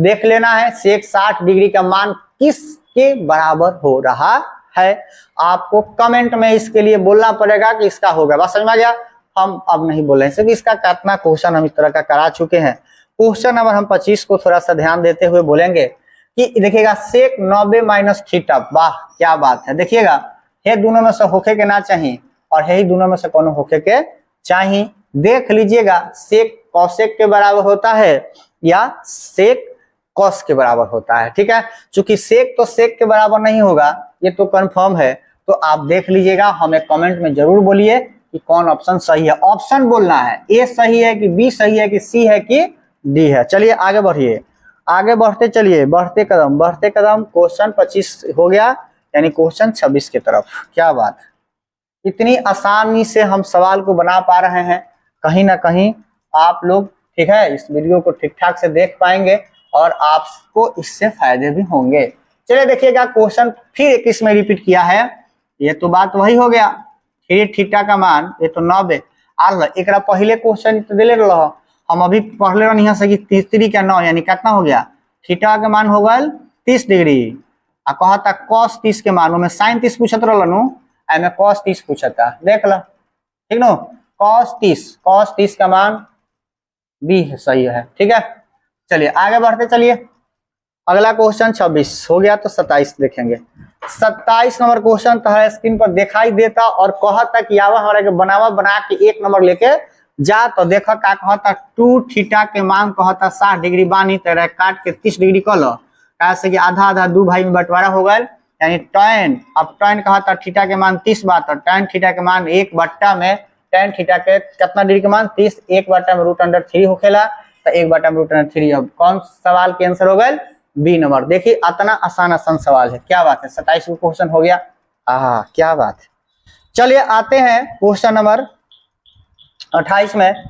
देख लेना है सेक 60 डिग्री का मान किसके बराबर हो रहा है। आपको कमेंट में इसके लिए बोलना पड़ेगा कि इसका होगा। बस समझ में आ गया। हम अब नहीं बोल रहे हैं, सिर्फ इसका कितना क्वेश्चन हम इस तरह का करा चुके हैं। क्वेश्चन नंबर हम 25 को थोड़ा सा ध्यान देते हुए बोलेंगे कि देखिएगा सेक 90 माइनस थीटा। वाह क्या बात है। देखिएगा हे दोनों में से होके के ना चाहिए और हे ही दोनों में से कौन होके के चाहिए। देख लीजिएगा सेक कॉसेक के बराबर होता है या सेक कॉस के बराबर होता है। ठीक है, चूंकि सेक तो सेक के बराबर नहीं होगा, ये तो कंफर्म है। तो आप देख लीजिएगा, हमें कमेंट में जरूर बोलिए कि कौन ऑप्शन सही है। ऑप्शन बोलना है, ए सही है कि बी सही है कि सी है कि डी है। चलिए आगे बढ़िए, आगे बढ़ते चलिए, बढ़ते कदम क्वेश्चन 25 हो गया, यानी क्वेश्चन 26 की तरफ। क्या बात, इतनी आसानी से हम सवाल को बना पा रहे हैं। कहीं ना कहीं आप लोग ठीक है इस वीडियो को ठीक ठाक से देख पाएंगे और आपको इससे फायदे भी होंगे। चलिए देखिएगा क्वेश्चन फिर 21 में रिपीट किया है। ये तो बात वही हो गया, फिर थीटा का मान ये तो 90 आल। एक पहले क्वेश्चन तो दिले रहा, हम अभी पढ़ले रही से कि 3 का 9 यानी कितना हो गया, थीटा के मान हो गया 30 डिग्री। आ कहता कॉस 30 के मान में साइन 30 पूछत रहनु, एमे कॉस 30 पूछता। देख लो ठीक नो, कॉस 30 का मान बी सही है। ठीक है, चलिए आगे बढ़ते चलिए। अगला क्वेश्चन 26 हो गया, तो 27 देखेंगे। 27 नंबर क्वेश्चन तुम्हारे स्क्रीन पर दिखाई देता और कहता कि आवा हमारे के बनावा बना के 1 नंबर लेके जा। तो देखो का कहता 2 थीटा के मान कहता 60 डिग्री बानी तेरा काट के 30 डिग्री कर लो, कैसे कि आधा आधा 2 भाई में बंटवारा हो गया, यानी tan। अब tan कहता थीटा के मान 30 बात, और tan थीटा के मान 1 बट्टा में tan थीटा के कितना डिग्री के मान 30, 1 बट्टा में √3 होखेला, तो 1 बट्टा में √3। अब कौन सवाल के आंसर हो गया, बी नंबर। देखिए इतना आसान सवाल है। क्या बात है, 27 को क्वेश्चन हो गया। क्या बात है। चलिए आते हैं क्वेश्चन नंबर 28 में।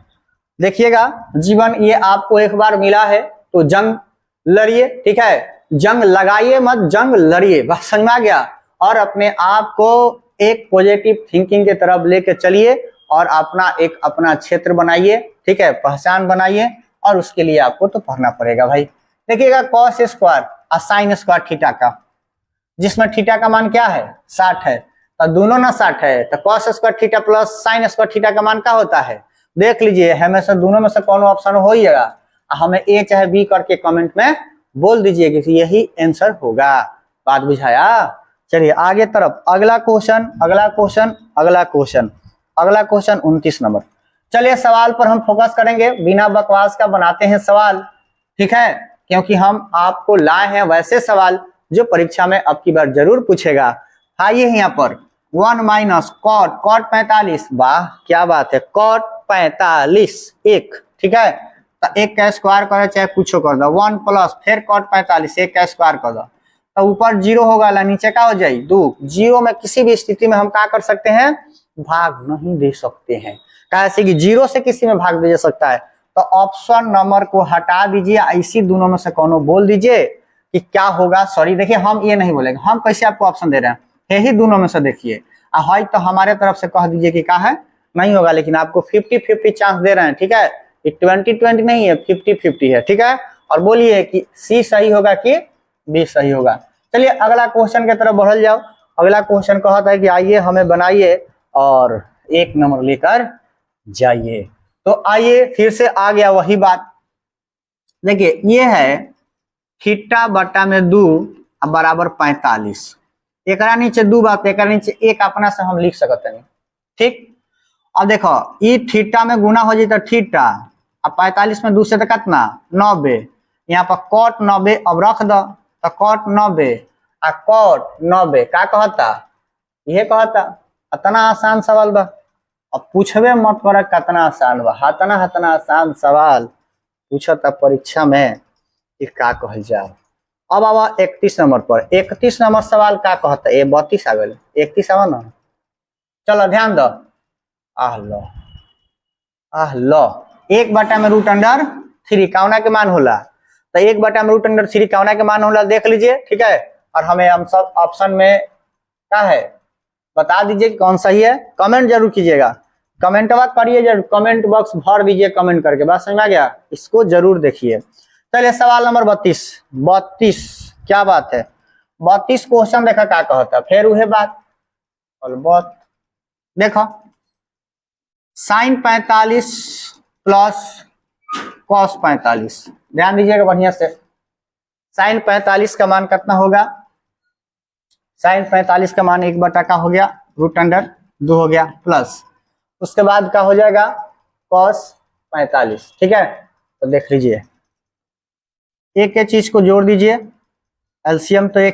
देखिएगा जीवन ये आपको एक बार मिला है तो जंग लड़िए, ठीक है, जंग लगाइए मत, जंग लड़िए। बस समझ में आ गया। और अपने आप को एक पॉजिटिव थिंकिंग के तरफ लेके चलिए और अपना क्षेत्र बनाइए, ठीक है, पहचान बनाइए। और उसके लिए आपको तो पढ़ना पड़ेगा भाई। देखिएगा कॉस स्क्वायर और साइन स्क्वायर थीटा का, जिसमें थीटा का मान क्या है 60 है, तो दोनों ना 60 है, तो cos square theta plus sine square theta का मान क्या होता है। देख लीजिए, हमेशा दोनों में से कौन ऑप्शन हो ही जाएगा। हमें ए चाहे बी करके कमेंट में बोल दीजिए कि यही आंसर होगा। बात बुझाया। चलिए आगे तरफ, अगला क्वेश्चन 29 नंबर। चलिए सवाल पर हम फोकस करेंगे, बिना बकवास का बनाते हैं सवाल, ठीक है, क्योंकि हम आपको लाए हैं वैसे सवाल जो परीक्षा में अब की बार जरूर पूछेगा। आइए यहाँ पर 1 माइनस कॉट 45, वाह क्या बात है, कॉट 45 1, ठीक है, तो 1 का स्क्वायर करो चाहे कुछ कर दो, 1 प्लस फिर कॉट 45 1 का स्क्वायर कर दो, तो ऊपर 0 होगा, नीचे क्या हो जाए 2। 0 में किसी भी स्थिति में हम क्या कर सकते हैं, भाग नहीं दे सकते हैं, कैसे कि 0 से किसी में भाग दे सकता है। तो ऑप्शन नंबर को हटा दीजिए, इसी दोनों में से कौन बोल दीजिए कि क्या होगा। सॉरी देखिए, हम ये नहीं बोलेंगे, हम कैसे आपको ऑप्शन दे रहे हैं, यही दोनों में से देखिए। हाई तो हमारे तरफ से कह दीजिए कि क्या है, नहीं होगा, लेकिन आपको 50-50 चांस दे रहे हैं, ठीक है, 20-20 नहीं है, 50-50 है, ठीक है। और बोलिए कि सी सही होगा कि बी सही होगा। चलिए अगला क्वेश्चन की तरफ बढ़ल जाओ। अगला क्वेश्चन कहता है कि आइए हमें बनाइए और 1 नंबर लेकर जाइए। तो आइए फिर से आ गया वही बात। देखिए ये है थीटा बट्टा में 2 बराबर 45, एक नीचे 2 बात, एक नीचे 1 अपना से हम लिख सकते हैं, ठीक। अब देखो ये थीटा में गुना हो जाता थीटा, अब 45 में 2 से तो कितना 90, यहाँ पर कॉट 90 अब रख दो, तो कॉट 90 और कॉट 90 क्या कहता, यह कहता। इतना आसान सवाल बा, अब पूछबे मत कर कितना आसान बा, हतना आसान सवाल पूछता परीक्षा में कि का कहल जाए। अब आवा 31 नंबर पर। 31 नंबर सवाल का कहता है, 32 आ गए, 31 आवा ना, चलो ध्यान दो। आह लो 1 बटा में √3 कौना के मान होला, तो 1 बटा में √3 कौना के मान होला, देख लीजिए, ठीक है। और हमें हम सब ऑप्शन में क्या है बता दीजिए कौन सही है, कमेंट जरूर कीजिएगा, कमेंट करिए जरूर, कमेंट बॉक्स भर दीजिए कमेंट करके। बात समझ में आ गया, इसको जरूर देखिए। चलिए सवाल नंबर 32। 32 क्या बात है, 32 क्वेश्चन देखा क्या कहता है, फिर वही बात और बहुत देखो, साइन 45 प्लस कॉस 45, ध्यान दीजिएगा बढ़िया से। साइन 45 का मान कितना होगा, साइन 45 का मान 1 का हो गया, √2 हो गया, प्लस उसके बाद क्या हो जाएगा कॉस 45। ठीक है, तो देख लीजिए एक एक चीज को जोड़ दीजिए, एलसीएम तो एक